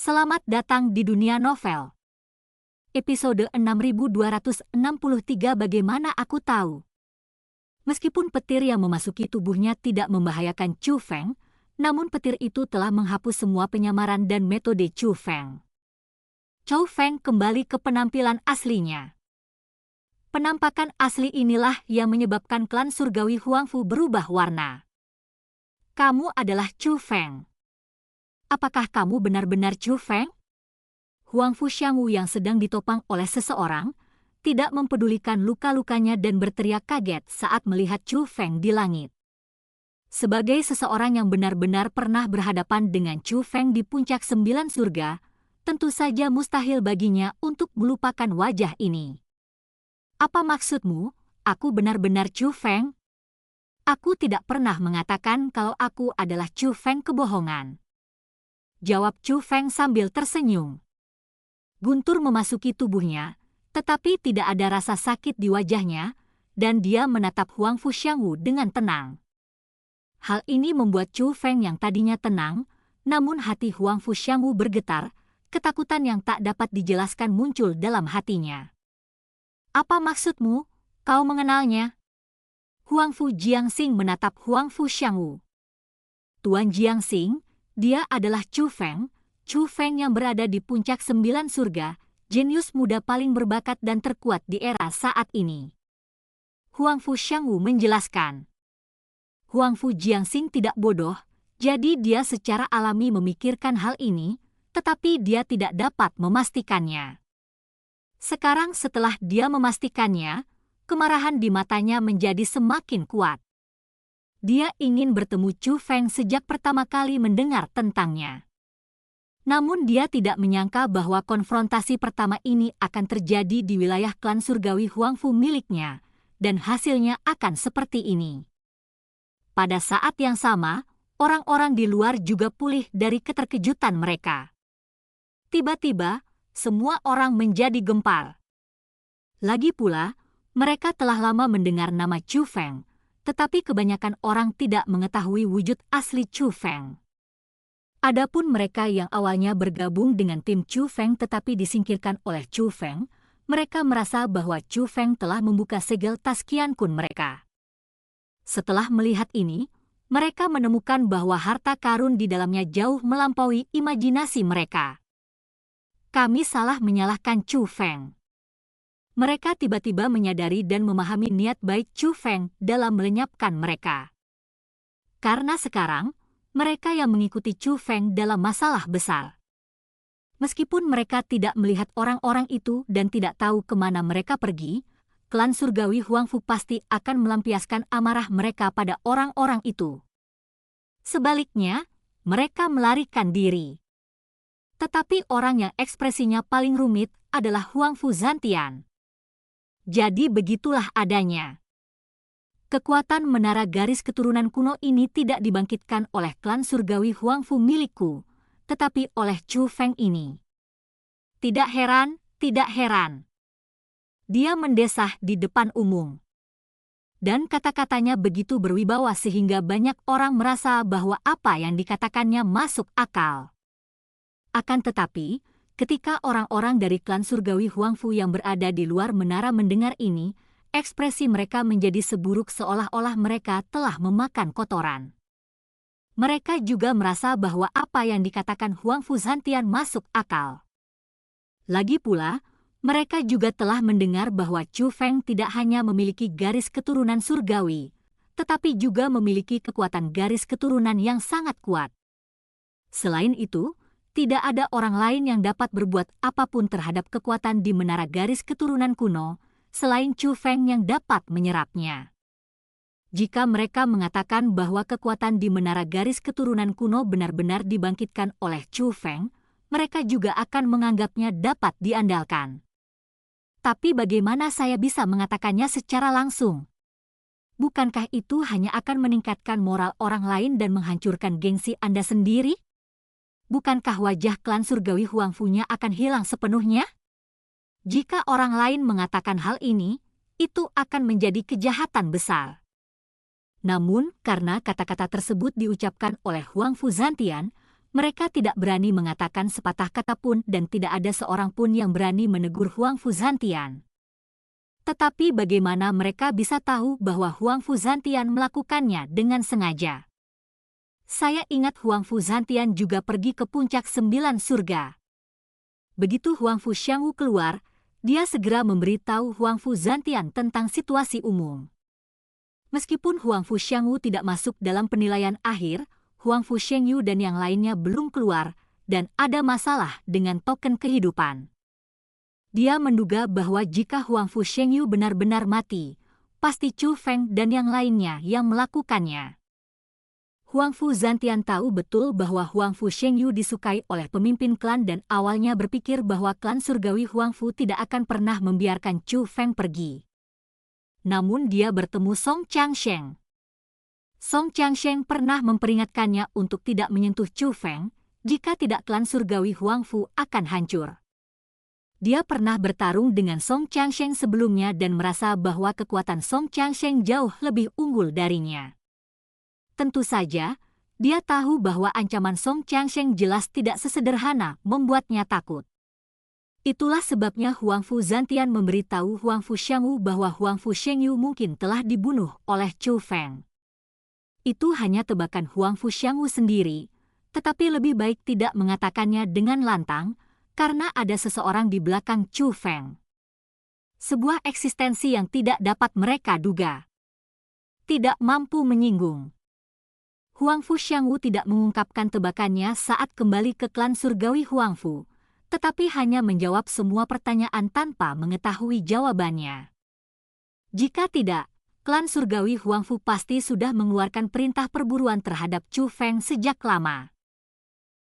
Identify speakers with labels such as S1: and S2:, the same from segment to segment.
S1: Selamat datang di dunia novel. Episode 6263. Bagaimana aku tahu? Meskipun petir yang memasuki tubuhnya tidak membahayakan Chu Feng, namun petir itu telah menghapus semua penyamaran dan metode Chu Feng. Chu Feng kembali ke penampilan aslinya. Penampakan asli inilah yang menyebabkan klan surgawi Huangfu berubah warna. Kamu adalah Chu Feng. Apakah kamu benar-benar Chu Feng? Huangfu Xiangwu yang sedang ditopang oleh seseorang, tidak mempedulikan luka-lukanya dan berteriak kaget saat melihat Chu Feng di langit. Sebagai seseorang yang benar-benar pernah berhadapan dengan Chu Feng di puncak 9 surga, tentu saja mustahil baginya untuk melupakan wajah ini. Apa maksudmu, aku benar-benar Chu Feng? Aku tidak pernah mengatakan kalau aku adalah Chu Feng kebohongan. Jawab Chu Feng sambil tersenyum. Guntur memasuki tubuhnya, tetapi tidak ada rasa sakit di wajahnya, dan dia menatap Huangfu Xiangwu dengan tenang. Hal ini membuat Chu Feng yang tadinya tenang, namun hati Huangfu Xiangwu bergetar, ketakutan yang tak dapat dijelaskan muncul dalam hatinya. Apa maksudmu? Kau mengenalnya? Huangfu Jiangxing menatap Huangfu Xiangwu. Tuan Jiangxing, dia adalah Chu Feng yang berada di puncak 9 surga, jenius muda paling berbakat dan terkuat di era saat ini. Huangfu Xiangwu menjelaskan. Huangfu Jiangxing tidak bodoh, jadi dia secara alami memikirkan hal ini, tetapi dia tidak dapat memastikannya. Sekarang setelah dia memastikannya, kemarahan di matanya menjadi semakin kuat. Dia ingin bertemu Chu Feng sejak pertama kali mendengar tentangnya. Namun dia tidak menyangka bahwa konfrontasi pertama ini akan terjadi di wilayah klan surgawi Huangfu miliknya, dan hasilnya akan seperti ini. Pada saat yang sama, orang-orang di luar juga pulih dari keterkejutan mereka. Tiba-tiba, semua orang menjadi gempar. Lagi pula, mereka telah lama mendengar nama Chu Feng, tetapi kebanyakan orang tidak mengetahui wujud asli Chu Feng. Adapun mereka yang awalnya bergabung dengan tim Chu Feng tetapi disingkirkan oleh Chu Feng, mereka merasa bahwa Chu Feng telah membuka segel tas Qian Kun mereka. Setelah melihat ini, mereka menemukan bahwa harta karun di dalamnya jauh melampaui imajinasi mereka. Kami salah menyalahkan Chu Feng. Mereka tiba-tiba menyadari dan memahami niat baik Chu Feng dalam melenyapkan mereka. Karena sekarang, mereka yang mengikuti Chu Feng dalam masalah besar. Meskipun mereka tidak melihat orang-orang itu dan tidak tahu kemana mereka pergi, klan surgawi Huangfu pasti akan melampiaskan amarah mereka pada orang-orang itu. Sebaliknya, mereka melarikan diri. Tetapi orang yang ekspresinya paling rumit adalah Huangfu Zantian. Jadi begitulah adanya. Kekuatan menara garis keturunan kuno ini tidak dibangkitkan oleh klan surgawi Huangfu milikku, tetapi oleh Chu Feng ini. Tidak heran, tidak heran. Dia mendesah di depan umum. Dan kata-katanya begitu berwibawa sehingga banyak orang merasa bahwa apa yang dikatakannya masuk akal. Akan tetapi, ketika orang-orang dari klan surgawi Huangfu yang berada di luar menara mendengar ini, ekspresi mereka menjadi seburuk seolah-olah mereka telah memakan kotoran. Mereka juga merasa bahwa apa yang dikatakan Huangfu Zantian masuk akal. Lagi pula, mereka juga telah mendengar bahwa Chu Feng tidak hanya memiliki garis keturunan surgawi, tetapi juga memiliki kekuatan garis keturunan yang sangat kuat. Selain itu, tidak ada orang lain yang dapat berbuat apapun terhadap kekuatan di menara garis keturunan kuno, selain Chu Feng yang dapat menyerapnya. Jika mereka mengatakan bahwa kekuatan di menara garis keturunan kuno benar-benar dibangkitkan oleh Chu Feng, mereka juga akan menganggapnya dapat diandalkan. Tapi bagaimana saya bisa mengatakannya secara langsung? Bukankah itu hanya akan meningkatkan moral orang lain dan menghancurkan gengsi Anda sendiri? Bukankah wajah klan surgawi Huangfu-nya akan hilang sepenuhnya? Jika orang lain mengatakan hal ini, itu akan menjadi kejahatan besar. Namun, karena kata-kata tersebut diucapkan oleh Huangfu Zantian, Mereka tidak berani mengatakan sepatah kata pun dan tidak ada seorang pun yang berani menegur Huang Fuzantian. Tetapi bagaimana mereka bisa tahu bahwa Huang Fuzantian melakukannya dengan sengaja? Saya ingat Huang Fuzantian juga pergi ke puncak 9 surga. Begitu Huang Fuxiangwu keluar, dia segera memberitahu Huang Fuzantian tentang situasi umum. Meskipun Huang Fuxiangwu tidak masuk dalam penilaian akhir, Huang Fuxiangwu dan yang lainnya belum keluar, dan ada masalah dengan token kehidupan. Dia menduga bahwa jika Huang Fuxiangwu benar-benar mati, pasti Chu Feng dan yang lainnya yang melakukannya. Huang Fuzantian tahu betul bahwa Huang Fuxiangwu disukai oleh pemimpin klan dan awalnya berpikir bahwa klan surgawi Huang Fu tidak akan pernah membiarkan Chu Feng pergi. Namun dia bertemu Song Changsheng. Song Changsheng pernah memperingatkannya untuk tidak menyentuh Chu Feng, jika tidak klan surgawi Huang Fu akan hancur. Dia pernah bertarung dengan Song Changsheng sebelumnya dan merasa bahwa kekuatan Song Changsheng jauh lebih unggul darinya. Tentu saja, dia tahu bahwa ancaman Song Changsheng jelas tidak sesederhana membuatnya takut. Itulah sebabnya Huang Fuzantian memberitahu Huang Fuxiangwu bahwa Huang Fuxiangwu mungkin telah dibunuh oleh Chu Feng. Itu hanya tebakan Huang Fuxiangwu sendiri, tetapi lebih baik tidak mengatakannya dengan lantang, karena ada seseorang di belakang Chu Feng. Sebuah eksistensi yang tidak dapat mereka duga. Tidak mampu menyinggung. Huang Fuxiangwu tidak mengungkapkan tebakannya saat kembali ke klan surgawi Huang Fu, tetapi hanya menjawab semua pertanyaan tanpa mengetahui jawabannya. Jika tidak, klan surgawi Huang Fu pasti sudah mengeluarkan perintah perburuan terhadap Chu Feng sejak lama.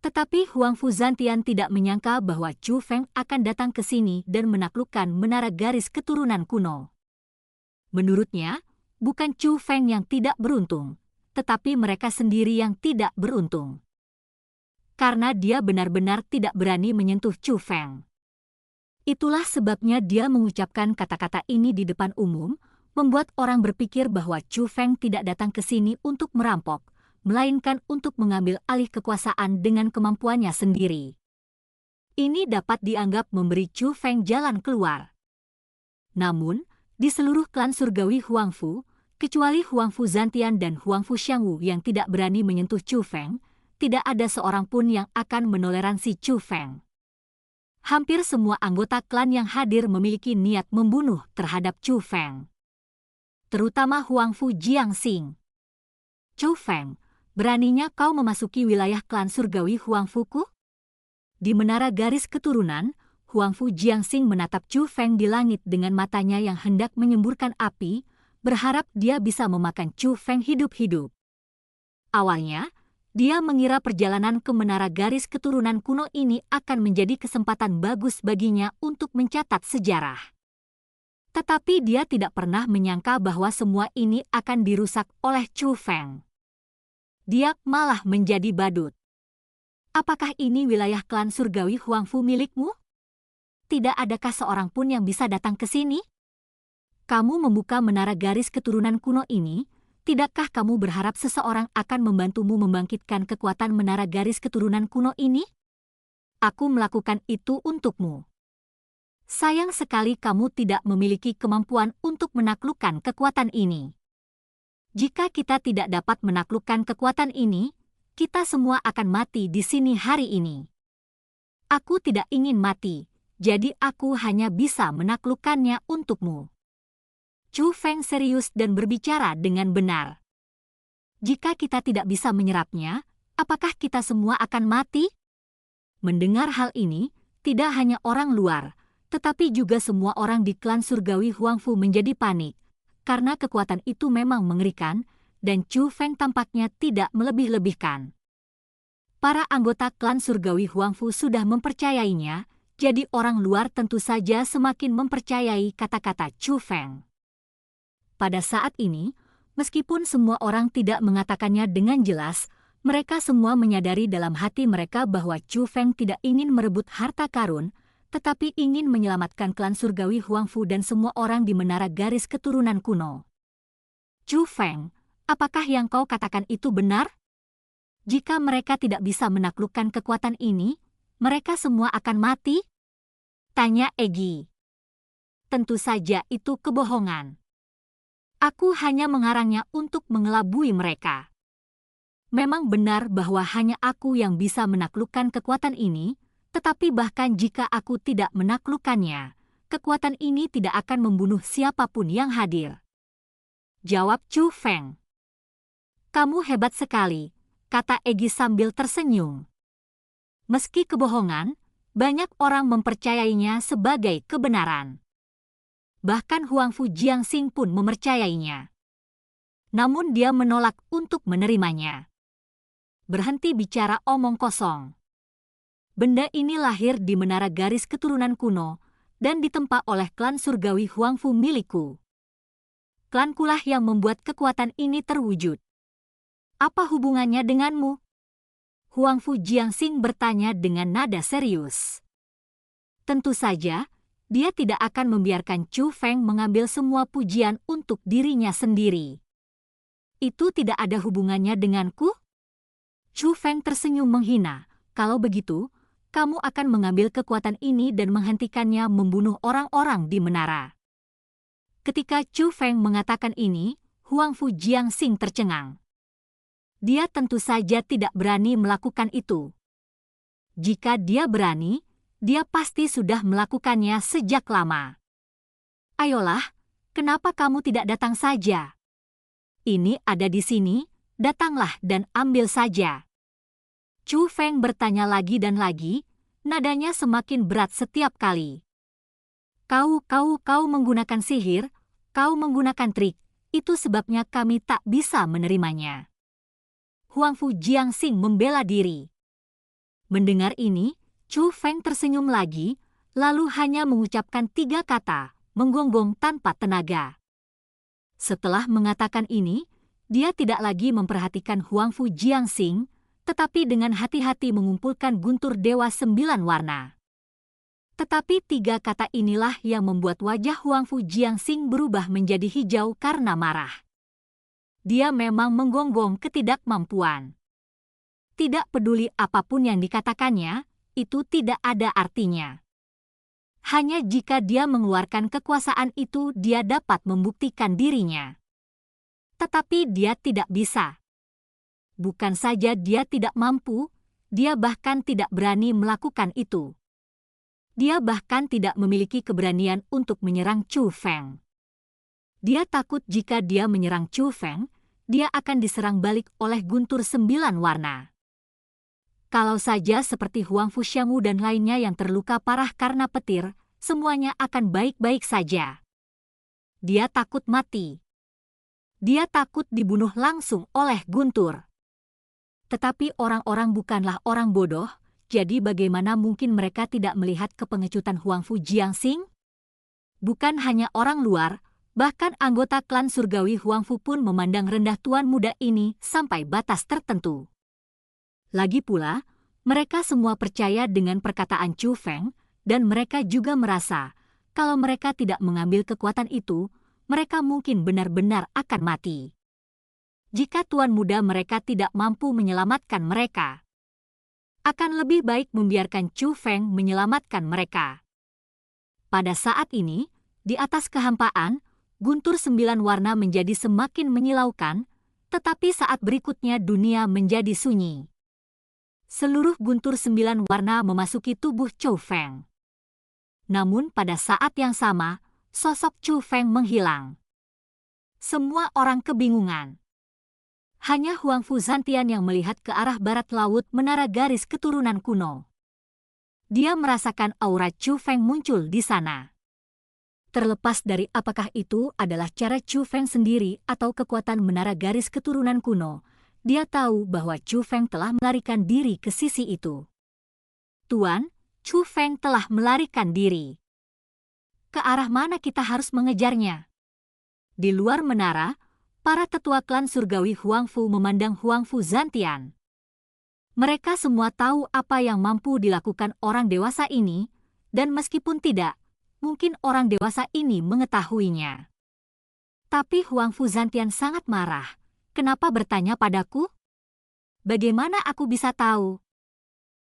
S1: Tetapi Huang Fuzantian tidak menyangka bahwa Chu Feng akan datang ke sini dan menaklukkan menara garis keturunan kuno. Menurutnya, bukan Chu Feng yang tidak beruntung, tetapi mereka sendiri yang tidak beruntung. Karena dia benar-benar tidak berani menyentuh Chu Feng. Itulah sebabnya dia mengucapkan kata-kata ini di depan umum, membuat orang berpikir bahwa Chu Feng tidak datang ke sini untuk merampok, melainkan untuk mengambil alih kekuasaan dengan kemampuannya sendiri. Ini dapat dianggap memberi Chu Feng jalan keluar. Namun, di seluruh klan surgawi Huang Fu, kecuali Huang Fuzantian dan Huang Fuxiangwu yang tidak berani menyentuh Chu Feng, tidak ada seorang pun yang akan menoleransi Chu Feng. Hampir semua anggota klan yang hadir memiliki niat membunuh terhadap Chu Feng. Terutama Huang Fu Jiangxing. Chu Feng, beraninya kau memasuki wilayah klan surgawi Huang Fu-ku? Di menara garis keturunan, Huang Fu Jiangxing menatap Chu Feng di langit dengan matanya yang hendak menyemburkan api, berharap dia bisa memakan Chu Feng hidup-hidup. Awalnya, dia mengira perjalanan ke menara garis keturunan kuno ini akan menjadi kesempatan bagus baginya untuk mencatat sejarah. Tetapi dia tidak pernah menyangka bahwa semua ini akan dirusak oleh Chu Feng. Dia malah menjadi badut. Apakah ini wilayah klan surgawi Huang Fu milikmu? Tidak adakah seorang pun yang bisa datang ke sini? Kamu membuka menara garis keturunan kuno ini, tidakkah kamu berharap seseorang akan membantumu membangkitkan kekuatan menara garis keturunan kuno ini? Aku melakukan itu untukmu. Sayang sekali kamu tidak memiliki kemampuan untuk menaklukkan kekuatan ini. Jika kita tidak dapat menaklukkan kekuatan ini, kita semua akan mati di sini hari ini. Aku tidak ingin mati, jadi aku hanya bisa menaklukkannya untukmu. Chu Feng serius dan berbicara dengan benar. Jika kita tidak bisa menyerapnya, apakah kita semua akan mati? Mendengar hal ini, tidak hanya orang luar, tetapi juga semua orang di klan surgawi Huang Fu menjadi panik, karena kekuatan itu memang mengerikan, dan Chu Feng tampaknya tidak melebih-lebihkan. Para anggota klan surgawi Huang Fu sudah mempercayainya, jadi orang luar tentu saja semakin mempercayai kata-kata Chu Feng. Pada saat ini, meskipun semua orang tidak mengatakannya dengan jelas, mereka semua menyadari dalam hati mereka bahwa Chu Feng tidak ingin merebut harta karun, tetapi ingin menyelamatkan klan surgawi Huang Fu dan semua orang di menara garis keturunan kuno. Chu Feng, apakah yang kau katakan itu benar? Jika mereka tidak bisa menaklukkan kekuatan ini, mereka semua akan mati? Tanya Egi. Tentu saja itu kebohongan. Aku hanya mengarangnya untuk mengelabui mereka. Memang benar bahwa hanya aku yang bisa menaklukkan kekuatan ini, tetapi bahkan jika aku tidak menaklukkannya, kekuatan ini tidak akan membunuh siapapun yang hadir. Jawab Chu Feng. Kamu hebat sekali, kata Egi sambil tersenyum. Meski kebohongan, banyak orang mempercayainya sebagai kebenaran. Bahkan Huangfu Jiangxing pun mempercayainya. Namun dia menolak untuk menerimanya. Berhenti bicara omong kosong. Benda ini lahir di menara garis keturunan kuno dan ditempa oleh klan surgawi Huangfu milikku. Klankulah yang membuat kekuatan ini terwujud. Apa hubungannya denganmu? Huangfu Jiangxing bertanya dengan nada serius. Tentu saja, dia tidak akan membiarkan Chu Feng mengambil semua pujian untuk dirinya sendiri. Itu tidak ada hubungannya denganku? Chu Feng tersenyum menghina. Kalau begitu, kamu akan mengambil kekuatan ini dan menghentikannya membunuh orang-orang di menara. Ketika Chu Feng mengatakan ini, Huangfu Jiangxing tercengang. Dia tentu saja tidak berani melakukan itu. Jika dia berani, dia pasti sudah melakukannya sejak lama. Ayolah, kenapa kamu tidak datang saja? Ini ada di sini, datanglah dan ambil saja. Chu Feng bertanya lagi dan lagi, nadanya semakin berat setiap kali. Kau menggunakan sihir, kau menggunakan trik, itu sebabnya kami tak bisa menerimanya. Huangfu Jiangxing membela diri. Mendengar ini, Chu Feng tersenyum lagi, lalu hanya mengucapkan 3 kata, menggonggong tanpa tenaga. Setelah mengatakan ini, dia tidak lagi memperhatikan Huangfu Jiangxing, tetapi dengan hati-hati mengumpulkan guntur dewa 9 warna. Tetapi 3 kata inilah yang membuat wajah Huangfu Jiangxing berubah menjadi hijau karena marah. Dia memang menggonggong ketidakmampuan. Tidak peduli apapun yang dikatakannya, itu tidak ada artinya. Hanya jika dia mengeluarkan kekuasaan itu dia dapat membuktikan dirinya. Tetapi dia tidak bisa. Bukan saja dia tidak mampu, dia bahkan tidak berani melakukan itu. Dia bahkan tidak memiliki keberanian untuk menyerang Chu Feng. Dia takut jika dia menyerang Chu Feng, dia akan diserang balik oleh guntur 9 warna. Kalau saja seperti Huangfu Xiangwu dan lainnya yang terluka parah karena petir, semuanya akan baik-baik saja. Dia takut mati. Dia takut dibunuh langsung oleh guntur. Tetapi orang-orang bukanlah orang bodoh, jadi bagaimana mungkin mereka tidak melihat kepengecutan Huangfu Jiangxing? Bukan hanya orang luar, bahkan anggota klan surgawi Huangfu pun memandang rendah tuan muda ini sampai batas tertentu. Lagi pula, mereka semua percaya dengan perkataan Chu Feng, dan mereka juga merasa, kalau mereka tidak mengambil kekuatan itu, mereka mungkin benar-benar akan mati. Jika tuan muda mereka tidak mampu menyelamatkan mereka, akan lebih baik membiarkan Chu Feng menyelamatkan mereka. Pada saat ini, di atas kehampaan, guntur 9 warna menjadi semakin menyilaukan, tetapi saat berikutnya dunia menjadi sunyi. Seluruh guntur 9 warna memasuki tubuh Chu Feng. Namun pada saat yang sama, sosok Chu Feng menghilang. Semua orang kebingungan. Hanya Huangfu Zantian yang melihat ke arah barat laut menara garis keturunan kuno. Dia merasakan aura Chu Feng muncul di sana. Terlepas dari apakah itu adalah cara Chu Feng sendiri atau kekuatan menara garis keturunan kuno, dia tahu bahwa Chu Feng telah melarikan diri ke sisi itu. Tuan, Chu Feng telah melarikan diri. Ke arah mana kita harus mengejarnya? Di luar menara, para tetua klan surgawi Huangfu memandang Huangfu Zantian. Mereka semua tahu apa yang mampu dilakukan orang dewasa ini, dan meskipun tidak, mungkin orang dewasa ini mengetahuinya. Tapi Huangfu Zantian sangat marah. Kenapa bertanya padaku? Bagaimana aku bisa tahu?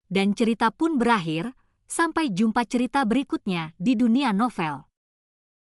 S1: Dan cerita pun berakhir, sampai jumpa cerita berikutnya di dunia novel.